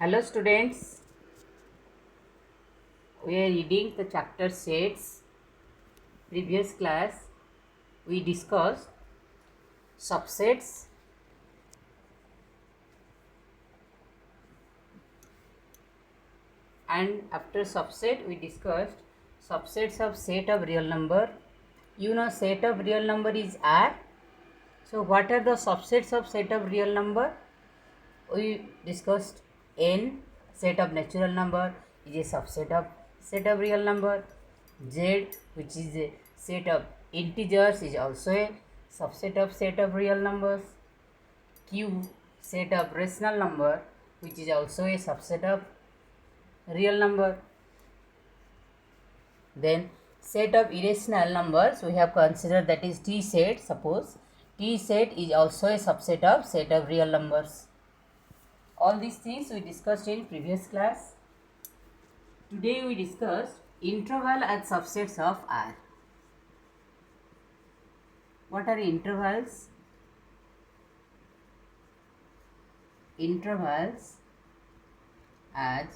Hello students, we are reading the chapter sets. Previous class we discussed subsets and after subset we discussed subsets of set of real number. You know set of real number is R. So what are the subsets of set of real number? We discussed n, set of natural number, is a subset of set of real number. Z, which is a set of integers, is also a subset of set of real numbers. Q, set of rational number, which is also a subset of real number. Then set of irrational numbers we have considered, that is T set. Suppose T set is also a subset of set of real numbers. All these things we discussed in previous class. Today we discussed interval as subsets of R. What are intervals? Intervals as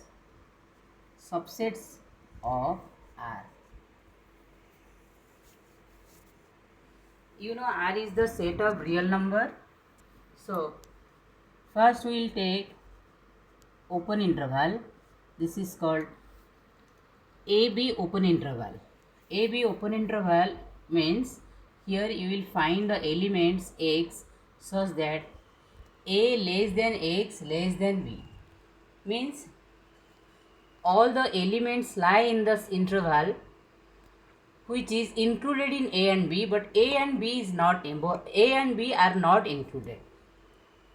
subsets of R. You know R is the set of real number. So first we will take open interval. This is called AB open interval. AB open interval means here you will find the elements x such that a less than x less than b. Means all the elements lie in this interval which is included in a and b, but a and b is not a and b are not included.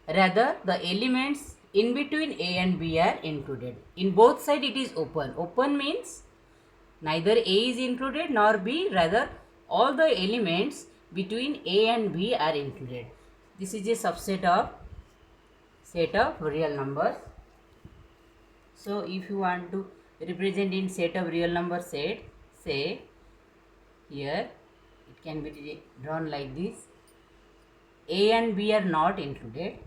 Rather the elements in between a and b are included. In both sides it is open. Open means neither a is included nor b, rather all the elements between a and b are included. This is a subset of set of real numbers. So if you want to represent in set of real number set, say here it can be drawn like this. A and b are not included.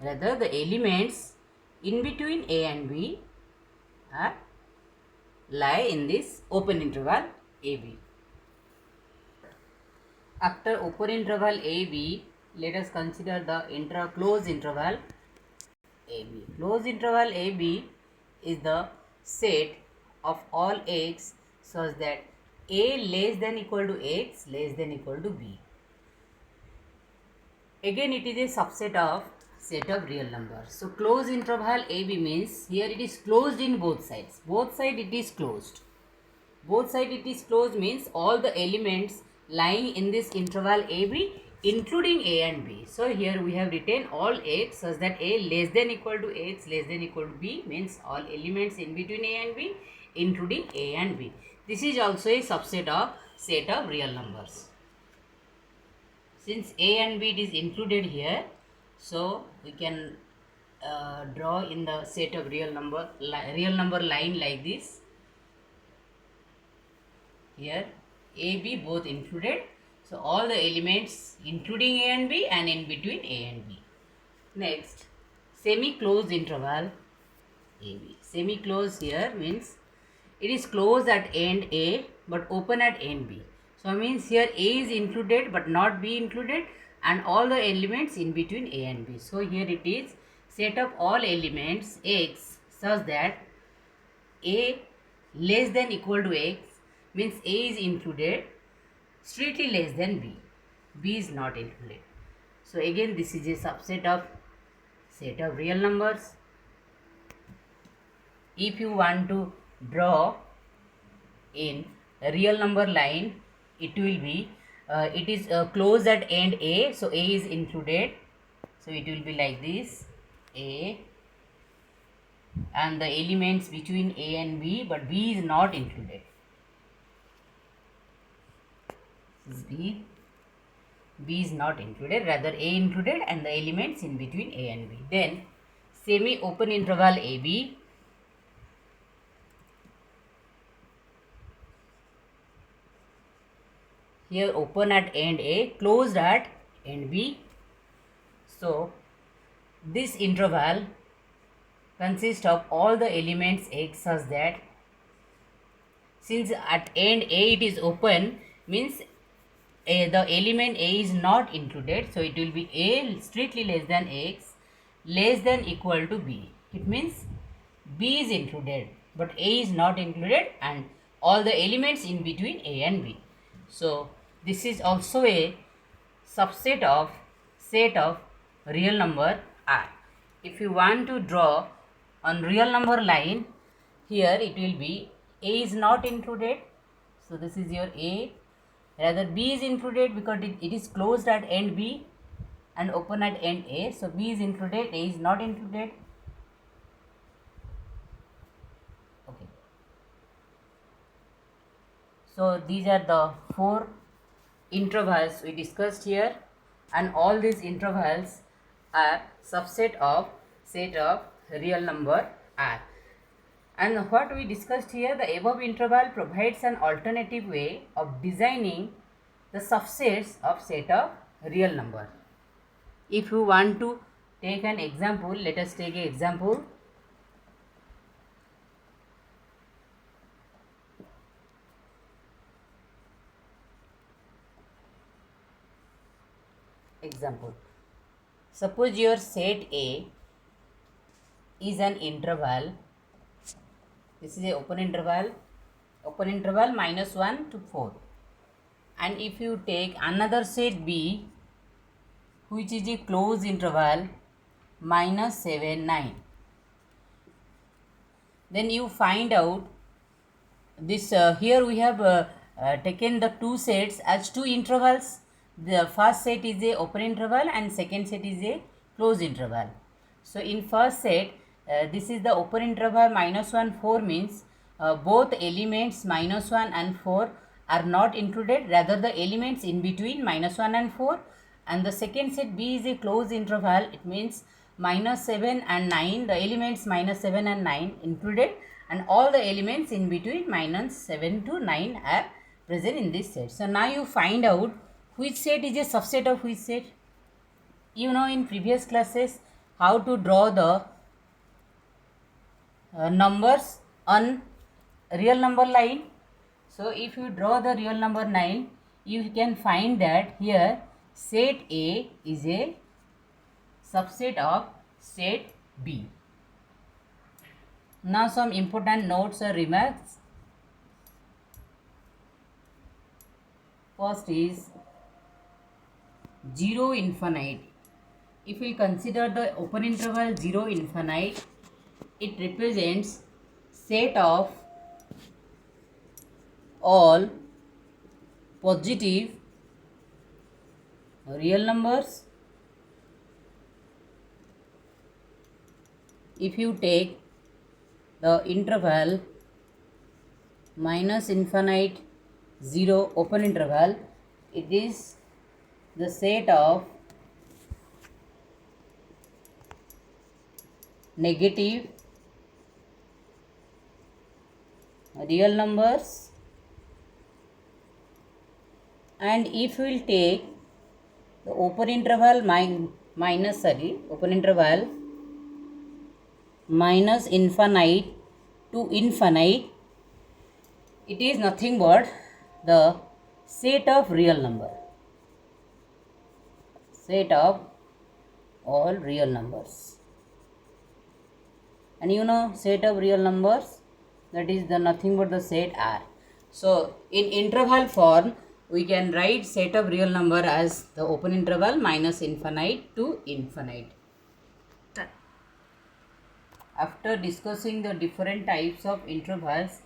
Rather the elements in between a and b are lie in this open interval AB. After open interval AB, let us consider the closed interval AB. Closed interval AB is the set of all x such that a less than equal to x less than equal to b. Again it is a subset of set of real numbers. So closed interval AB means here it is closed in both sides. Both sides it is closed. Both sides it is closed means all the elements lying in this interval AB including a and b. So here we have written all x such that a less than equal to x less than equal to b means all elements in between a and b including a and b. This is also a subset of set of real numbers. Since a and b is included here, so we can draw in the set of real number line like this. Here a b both included, so all the elements including a and b and in between a and b. Next, semi-closed interval AB. Semi-closed here means it is closed at end a but open at end b. So means here a is included but not b included and all the elements in between a and b. So here it is set of all elements x such that a less than equal to x means a is included, strictly less than b. B is not included. So again this is a subset of set of real numbers. If you want to draw in a real number line, it will be it is closed at end a, so a is included, so it will be like this a and the elements between a and b, but b is not included. This is b. B is not included, rather a included and the elements in between a and b. Then semi open interval AB. Here open at end A, closed at end B. So this interval consists of all the elements x such that since at end a it is open means the element a is not included, so it will be a strictly less than x less than equal to b. It means b is included but a is not included and all the elements in between a and b. So this is also a subset of set of real number r. If you want to draw on real number line, here it will be a is not included, so this is your a, rather b is included because it is closed at end b and open at end a, so b is included, a is not included. Okay, so these are the 4 intervals we discussed here, and all these intervals are subset of set of real number r. And what we discussed here, the above interval provides an alternative way of designing the subsets of set of real number. If you want to take an example, let us take an example. Suppose your set A is an interval. This is a open interval -1 to 4. And if you take another set B, which is a closed interval -7, 9, then you find out this. Here we have taken the two sets as two intervals. The first set is a open interval and second set is a closed interval. So in first set, this is the open interval -1, 4 means both elements -1 and 4 are not included, rather the elements in between -1 and 4. And the second set B is a closed interval, it means -7 and 9, the elements -7 and 9 included, and all the elements in between -7 to 9 are present in this set. So now you find out which set is a subset of which set. You know in previous classes how to draw the numbers on real number line. So if you draw the real number line, you can find that here set A is a subset of set B. Now some important notes or remarks. First is 0 infinite. If we consider the open interval 0 infinite, it represents set of all positive real numbers. If you take the interval -infinite 0 open interval, it is the set of negative real numbers. And if we will take the open interval minus infinite to infinite, it is nothing but the set of real number, set of all real numbers. And you know set of real numbers, that is the nothing but the set R. So in interval form we can write set of real number as the open interval minus infinite to infinite. After discussing the different types of intervals,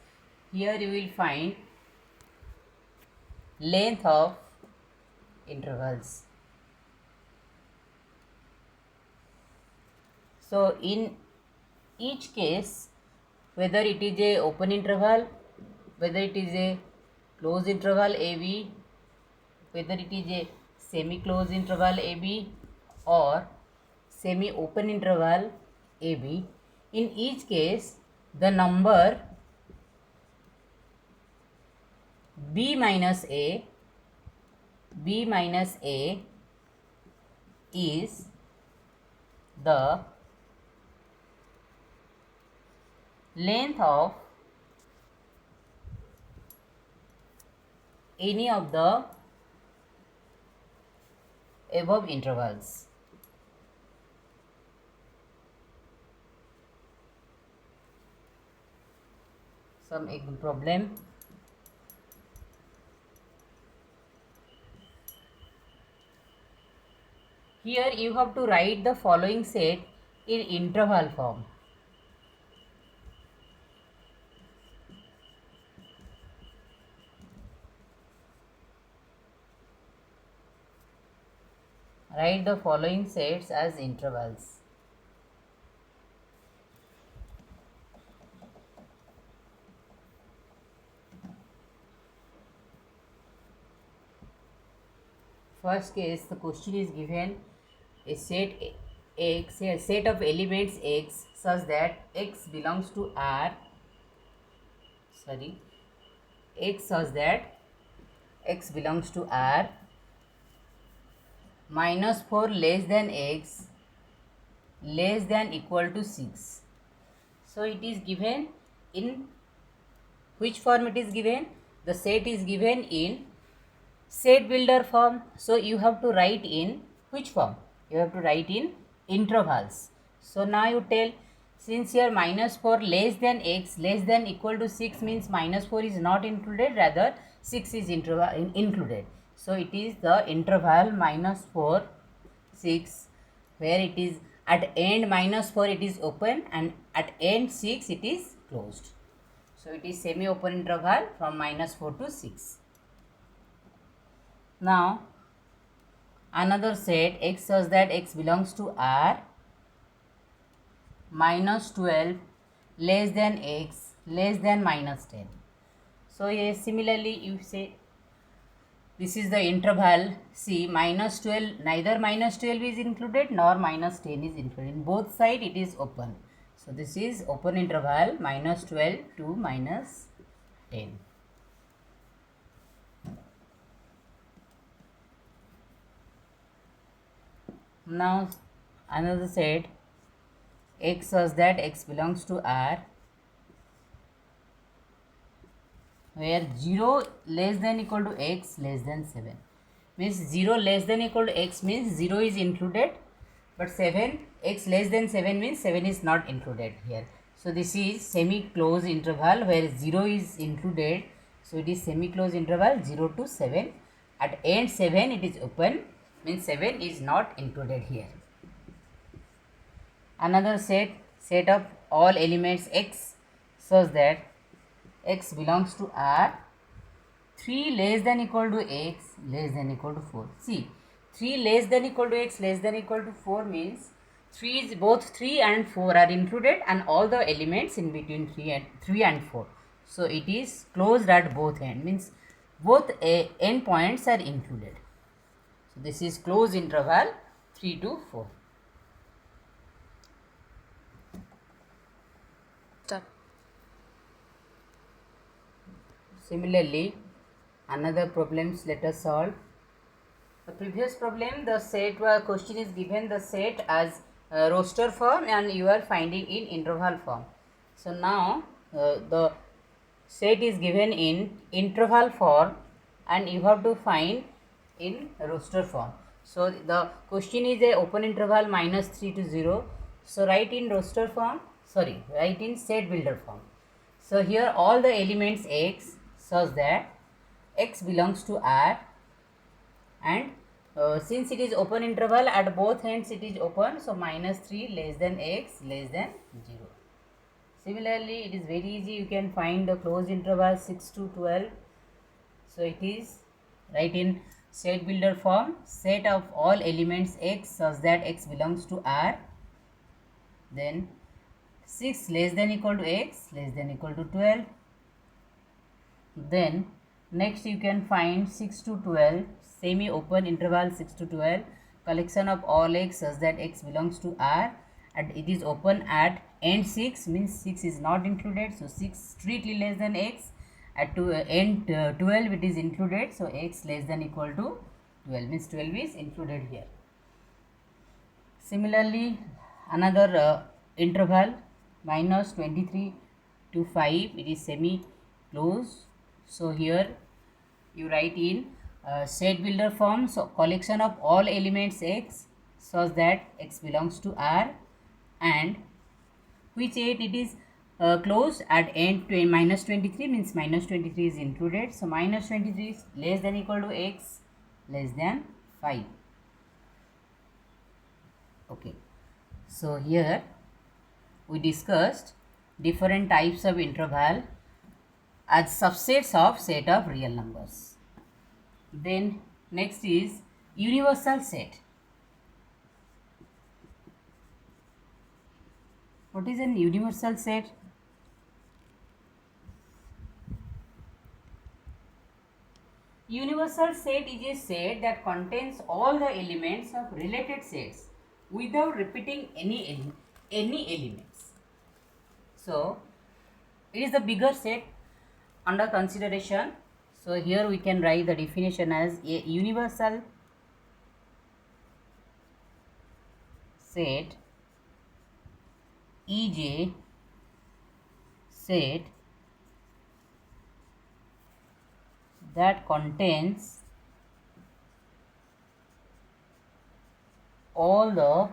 here you will find length of intervals. So in each case, whether it is a open interval, whether it is a closed interval AB, whether it is a semi-closed interval AB or semi-open interval AB, in each case the number b minus a is the length of any of the above intervals. Some problem. Here you have to write the following set in interval form. Write the following sets as intervals. First case, the question is given a set x, a set of elements x such that x belongs to R. X such that x belongs to R minus 4 less than x less than equal to 6. So it is given in which form it is given? The set is given in set builder form. So you have to write in which form? You have to write in intervals. So now you tell, since here minus 4 less than x less than equal to 6 means minus 4 is not included, rather 6 is included. So it is the interval minus 4, 6, where it is at end minus 4 it is open and at end 6 it is closed. So it is semi-open interval from minus 4 to 6. Now another set x such that x belongs to R minus 12 less than x less than minus 10. So yes, similarly you say this is the interval. See, minus 12, neither minus 12 is included nor minus 10 is included. In both sides it is open. So this is open interval minus 12 to minus 10. Now another set x such that x belongs to R where 0 less than equal to x less than 7. Means 0 less than equal to x means 0 is included, but 7 x less than 7 means 7 is not included here. So this is semi-closed interval where 0 is included. So it is semi-closed interval 0 to 7. At end 7 it is open, means 7 is not included here. Another set of all elements x such that x belongs to R 3 less than equal to x less than equal to 4. See, 3 less than equal to x less than equal to 4 means both 3 and 4 are included and all the elements in between 3 and 4. So it is closed at both ends, means both end points are included. So this is closed interval 3 to 4. Start. Similarly, another problems let us solve. The previous problem, the set question is given the set as roster form and you are finding in interval form. So now the set is given in interval form and you have to find in roster form. So the question is a open interval minus 3 to 0. So write in roster form, write in set builder form. So here all the elements x such that x belongs to R and since it is open interval at both ends it is open, so minus 3 less than x less than 0. Similarly, it is very easy, you can find the closed interval 6 to 12. So it is write in set builder form, set of all elements x such that x belongs to R, then 6 less than equal to x less than equal to 12. Then next you can find 6 to 12 semi open interval 6 to 12 collection of all x such that x belongs to R and it is open at end 6 means 6 is not included, so 6 strictly less than x. At end 12 it is included, so x less than equal to 12 means 12 is included here. Similarly, another interval minus 23 to 5, it is semi closed. So here you write in set builder form, so collection of all elements x such that x belongs to R, and which set it is closed at end to minus 23, means minus 23 is included. So minus 23 is less than equal to x less than 5. Okay, so here we discussed different types of interval as subsets of set of real numbers. Then next is universal set. What is an universal set? Universal set is a set that contains all the elements of related sets without repeating any elements. So it is the bigger set under consideration. So here we can write the definition as a universal set is a set that contains all the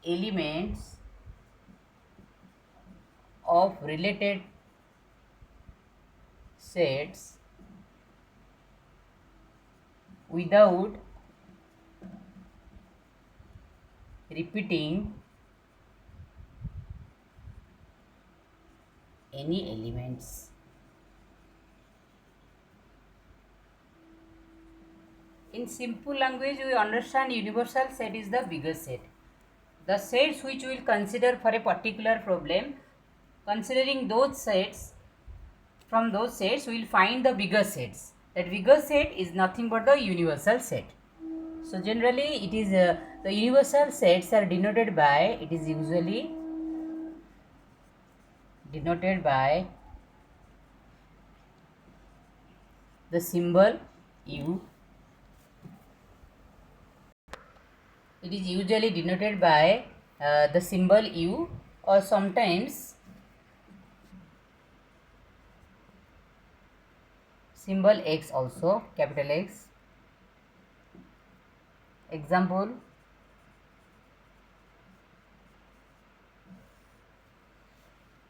elements of related sets without repeating any elements. In simple language, we understand universal set is the biggest set. The sets which we will consider for a particular problem, considering those sets, from those sets we will find the bigger sets. That bigger set is nothing but the universal set. So generally it is the universal sets are denoted by, it is usually denoted by the symbol U. It is usually denoted by the symbol U, or sometimes symbol X also, capital X. Example,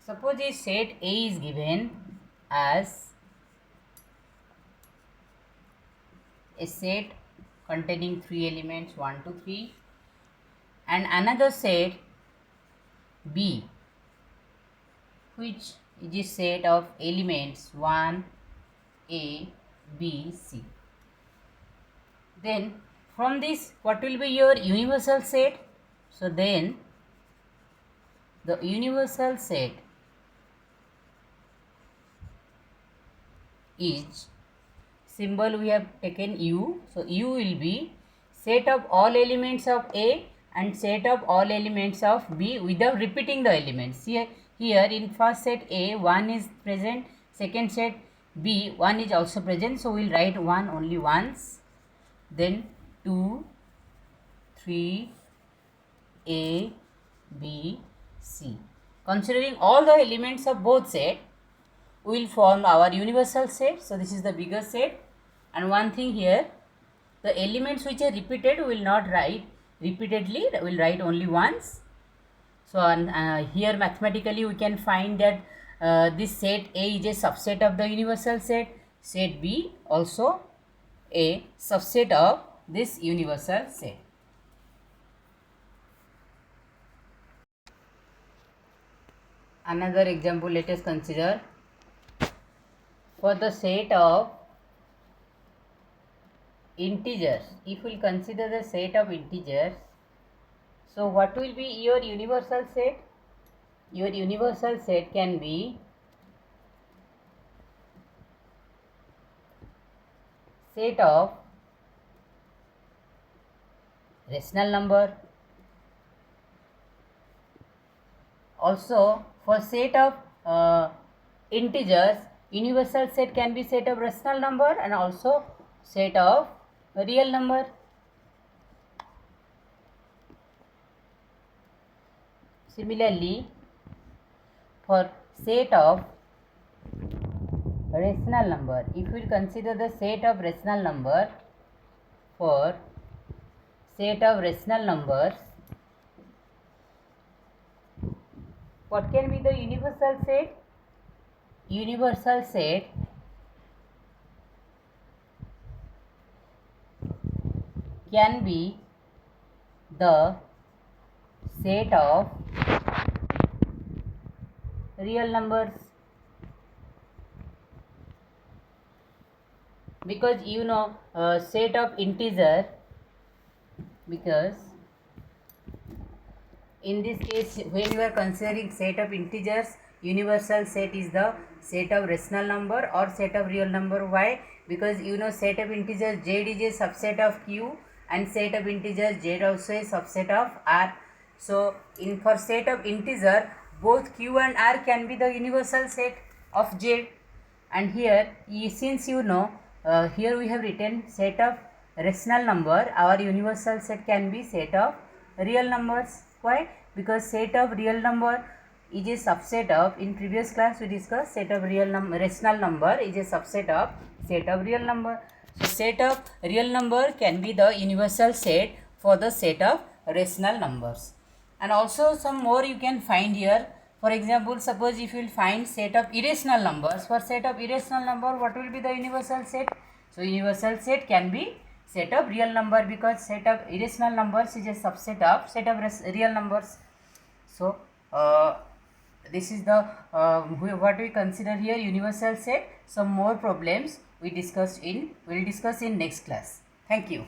suppose a set A is given as a set containing 3 elements 1 to 3, and another set B which is a set of elements 1 A, B, C. Then from this, what will be your universal set? So then the universal set is, symbol we have taken U. So U will be set of all elements of A and set of all elements of B without repeating the elements. Here in first set A, 1 is present, second set B, 1 is also present. So we will write 1 only once, then 2, 3, A, B, C. Considering all the elements of both set, we will form our universal set. So this is the bigger set. And one thing here, the elements which are repeated we will not write repeatedly, we will write only once. So here mathematically we can find that this set A is a subset of the universal set, set B also a subset of this universal set. Another example let us consider. For the set of integers, if we consider the set of integers, so what will be your universal set? Your universal set can be set of rational number. Also for set of integers, Universal set can be set of rational number and also set of real number. Similarly, for set of rational number, if we consider the set of rational number, for set of rational numbers, what can be the universal set? Universal set can be the set of real numbers, because you know set of integer, because in this case when you are considering set of integers, universal set is the set of rational number or set of real number. Why? Because you know set of integers z is a subset of q and set of integers z also a subset of r. So in for set of integer, both q and r can be the universal set of z. And here since you know here we have written set of rational number, our universal set can be set of real numbers. Why? Because set of real number is a subset of, in previous class we discussed set of rational number is a subset of set of real number. So set of real number can be the universal set for the set of rational numbers. And also some more you can find here. For example, suppose if you will find set of irrational numbers, for set of irrational number what will be the universal set? So universal set can be set of real number, because set of irrational numbers is a subset of set of real numbers. So this is the what we consider here universal set. Some more problems we will discuss in next class. Thank you.